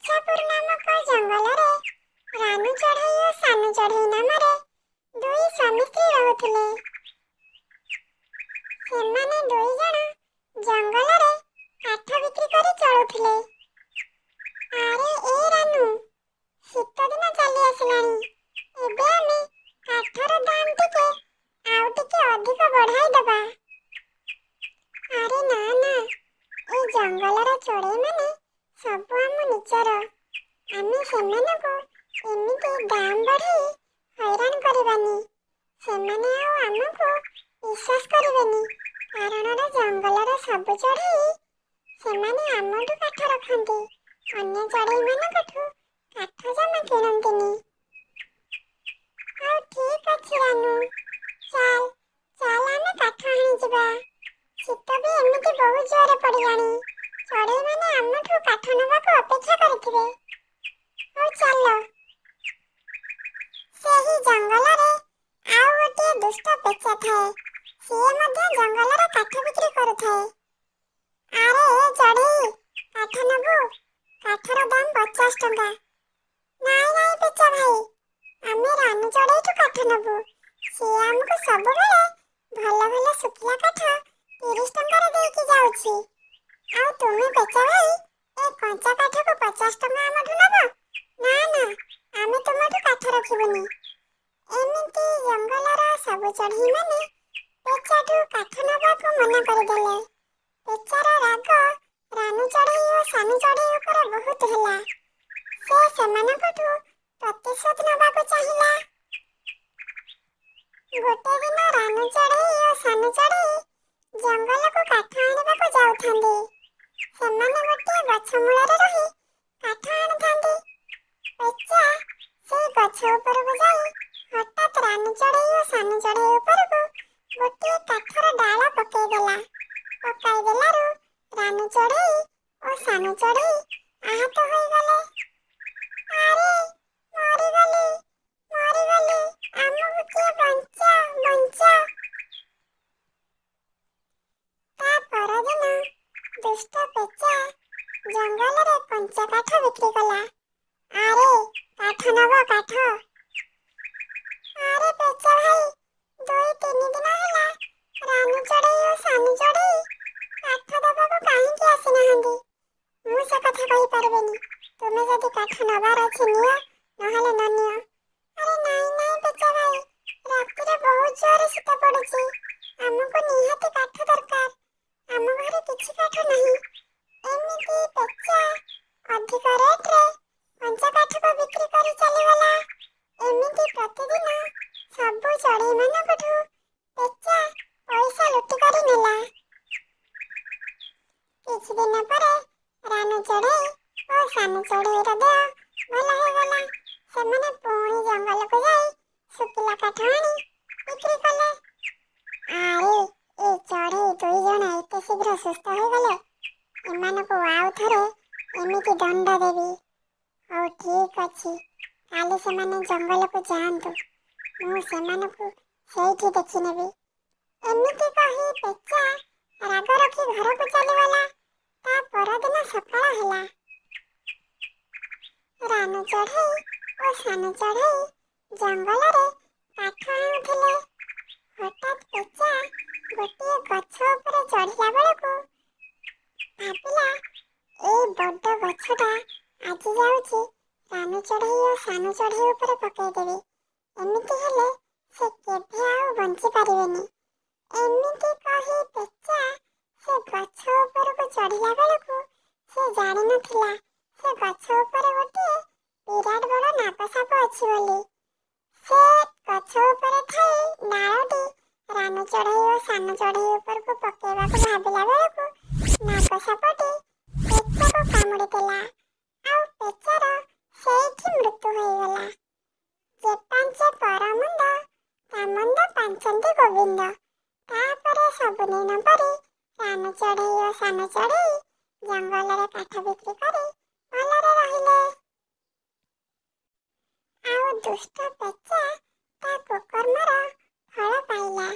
ଇଚ୍ଛାପୁର ନାମକ ଜଙ୍ଗଲରେ ରାନୁ ଚଢ଼େଇ ଓ ସାନୁ ଚଢ଼େଇ ନାମରେ ଦୁଇ ସ୍ୱାମୀ ସ୍ତ୍ରୀ ରହୁଥିଲେ। ସେମାନେ ଦୁଇ ଜଣ ଜଙ୍ଗଲରେ କାଠ ବିକ୍ରି କରି ଚଳୁଥିଲେ। ଆରେ ଏ ରାନୁ, ଶୀତ ଦିନ ଚାଲି ଆସିଲାଣି। ଏବେ ଆମେ କାଠର ଦାମ ଆଉ ଟିକେ ଅଧିକ ବଢ଼ାଇ ଦେବା। ଆରେ ନା ନା, ଏ ଜଙ୍ଗଲର ଚଢ଼େଇମାନେ ସବୁ ଆମ ନିଜର। ଆମେ ସେମାନଙ୍କୁ ଏମିତି ଦାମ ବଢ଼ାଇ ହଇରାଣ କରିବାନି। ସେମାନେ ଆଉ ଆମକୁ ବିଶ୍ୱାସ କରିବେନି। କାରଣ ଜଙ୍ଗଲର ସବୁ ଚଢ଼େଇ ସେମାନେ ଆମଠୁ କାଠ ରଖନ୍ତି, ଅନ୍ୟ ଚଢ଼େଇମାନଙ୍କଠୁ କାଠ ଜମା କିଣନ୍ତିନି। ହଉ ଠିକ୍ ଅଛି ରାନୁ, ଚାଲ ଚାଲ ଆମେ କାଠ ଆଣିଯିବା। ଶୀତ ବି ଏମିତି ବହୁତ ଜୋରରେ ପଡ଼ିଲାଣି। ଚଢ଼େଇମାନେ ଆମଠୁ କାଠ ନେବାକୁ ଅପେକ୍ଷା କରିଥିବେ। ହଉ ଚାଲ। ସେହି ଜଙ୍ଗଲରେ ଆଉ ଗୋଟିଏ ଦୁଷ୍ଟ ପେଚା ଥାଏ। ସିଏ ମଧ୍ୟ ଜଙ୍ଗଲର କାଠ ବିକ୍ରି କରୁଥାଏ। ଆରେ ଏ ଚଢ଼େଇ, କାଠ ନେବୁ? କାଠର ଦାମ 50 ଟଙ୍କା। ନାଇଁ ନାଇଁ ପେଚା ଭାଇ, ଆମେ ରାନୁ ଚଢ଼େଇଠୁ କାଠ ନେବୁ। ସିଏ ଆମକୁ ସବୁବେଳେ ଭଲ ଭଲ ଶୁଖିଲା କାଠ 30 ଟଙ୍କାରେ ଦେଇକି ଯାଉଛି। ଆଉ ତୁମେ ପେଚା ଭାଇ, ଏ କଞ୍ଚା କାଠକୁ 50 ଟଙ୍କା ଆମଠୁ ନେବ? ନା ନା, ଆମେ ତୁମଠୁ କାଠ ରଖିବୁନି। ଏମିତି ଜଙ୍ଗଲର ସବୁ ଚଢ଼େଇମାନେ ପେଚାଠୁ କାଠ ନେବାକୁ ମନା କରିଦେଲେ। ପେଚାର ରାଗ ରାନୁ ଚଢ଼େଇ ଓ ସାନୁ ଚଢ଼େଇ ଉପରେ ବହୁତ ହେଲା। ସେ ସେମାନଙ୍କଠୁ ପ୍ରତିଶୋଧ ନେବାକୁ ଚାହିଁଲା। ଗୋଟେ ଦିନ ରାନୁ ଚଢ଼େଇ ଓ ସାନୁ ଚଢ଼େଇ ଜଙ୍ଗଲକୁ କାଠ ଆଣିବାକୁ ଯାଉଥାନ୍ତି। ସେମାନେ ଗୋଟିଏ ଗଛ ମୂଳରେ ରହି କାଠ ଆଣୁଥାନ୍ତି। ପେଚା ସେଇ ଗଛ ଉପରକୁ ଯାଇ ହଠାତ୍ ରାନୁ ଚଢ଼େଇ ଓ ସାନୁ ଚଢ଼େଇ ଉପରକୁ ଗୋଟିଏ କାଠର ଡାଳ ପକାଇଦେଲା। ପକାଇଦେଲାରୁ ରାନୁ ଚଢ଼େଇ ଓ ସାନୁ ଚଢ଼େଇ ଆହତ ହୋଇଗଲେ। ଆରେ ମରିଗଲି, ମରିଗଲି, ଆମକୁ କିଏ ବଞ୍ଚା, ବଞ୍ଚା। ତା ପରଦିନ ଦୁଷ୍ଟ ପେଚା ଜଙ୍ଗଲରେ କଞ୍ଚା କାଠ ବିକ୍ରି କଲା। ଆରେ କାଠ ନେବ, କାଠ? ଆରେ ପେଚା ଭାଇ, 2-3 ଦିନ ହେଲା ରାନୁ ଚଢ଼େଇ ଓ ସାନୁ ଚଢ଼େଇ କାଠ ଦେବାକୁ କାହିଁକି ଆସିନାହାନ୍ତି? ମୁଁ ସେ କଥା କହିପାରିବିନି। ତୁମେ ଯଦି କାଠ ନେବାର ଅଛି ନିଅ, ନହେଲେ ନ ନିଅ। ଆରେ ନାଇଁ ନାଇଁ ପେଚା ଭାଇ, ରାତିରେ ବହୁତ ଜୋରରେ ଶୀତ ପଡୁଛି। ଆମକୁ ନିହାତି କାଠ ଦରକାର। ଆମ ଘରେ କିଛି କାଠ ନାହିଁ। ଏମିତି ପେଚା ଅଧିକ ରେଟରେ କଞ୍ଚା କାଠକୁ ବିକ୍ରି କରି ଚାଲିଗଲା। ଏମିତି ପ୍ରତିଦିନ ସବୁ ଚଢ଼େଇମାନଙ୍କଠୁ ପେଚା ପଇସା ଲୁଟି କରି ନେଲା। କିଛି ଦିନ ପରେ ରାନୁ ଚଢ଼େଇ ଓ ସାନୁ ଚଢ଼େଇର ଦେହ ଭଲ ହୋଇଗଲା। ସେମାନେ ପୁଣି ଜଙ୍ଗଲକୁ ଯାଇ ଶୁଖିଲା କାଠ ଆଣି ବିକ୍ରି କଲେ। ଆରେ ଏ ଚଢ଼େଇ 2 ଜଣ ଏତେ ଶୀଘ୍ର ସୁସ୍ଥ ହୋଇଗଲେ, ଏମାନଙ୍କୁ ଆଉ ଥରେ ଏମିତି ଦଣ୍ଡ ଦେବି। ହଉ ଠିକ୍ ଅଛି, କାଲି ସେମାନେ ଜଙ୍ଗଲକୁ ଯାଆନ୍ତୁ, ମୁଁ ସେମାନଙ୍କୁ ସେଇଠି ଦେଖିନେବି। ଏମିତି କହି ପେଚା ରାଗ ରଖି ଘରକୁ ଚାଲିଗଲା। ତା ପରଦିନ ସକାଳ ହେଲା। ରାନୁ ଚଢ଼େଇ ଓ ସାନୁ ଚଢ଼େଇ ଜଙ୍ଗଲରେ କାଠ ଆଣୁଥିଲେ। ହଠାତ୍ ପେଚା ଗୋଟିଏ ଗଛ ଉପରେ ଚଢ଼ିଲା ବେଳକୁ ଭାବିଲା, ଏଇ ବଡ଼ ଗଛଟା ଆଜି ଯାଉଛି ରାନୁ ଚଢ଼େଇ ଓ ସାନୁ ଚଢ଼େଇ ଉପରେ ପକାଇଦେବି। ଏମିତି ହେଲେ ସେ କେବେ ଆଉ ବଞ୍ଚି ପାରିବେନି। ଏମିତି କହି ପେଚା ସେ ଗଛ ଉପରକୁ ଚଢ଼ିଲା ବେଳକୁ ସେ ଜାଣିନଥିଲା ସେ ଗଛ ଉପରେ ଗୋଟିଏ ବିରାଟ ବଡ଼ ନାଗସାପ ଅଛି ବୋଲି। ସେ ଗଛ ଉପରେ ଥାଇ ଡାଳଟି ରାନୁ ଚଢ଼େଇ ଓ ସାନୁ ଚଢ଼େଇ ଉପରକୁ ପକାଇବାକୁ ଭାବିଲା ବେଳକୁ ନାଗସାପଟି ପେଚାକୁ କାମୁଡ଼ିଦେଲା। ଆଉ ପେଚାର ସେଇଠି ମୃତ୍ୟୁ ହୋଇଗଲା। ଯେ ପାଞ୍ଚେ ପରମନ୍ଦ, ତା ମନ୍ଦ ପାଞ୍ଚନ୍ତି ଗୋବିନ୍ଦ। ତାପରେ ସବୁଦିନ ପରି ରାନୁ ଚଢ଼େଇ ଓ ସାନୁ ଚଢ଼େଇ ଜଙ୍ଗଲରେ କାଠ ବିକ୍ରି କରି ଭଲରେ ରହିଲେ। ଆଉ ଦୁଷ୍ଟ ପେଚା ତା କୁକର୍ମର ଫଳ ପାଇଲା।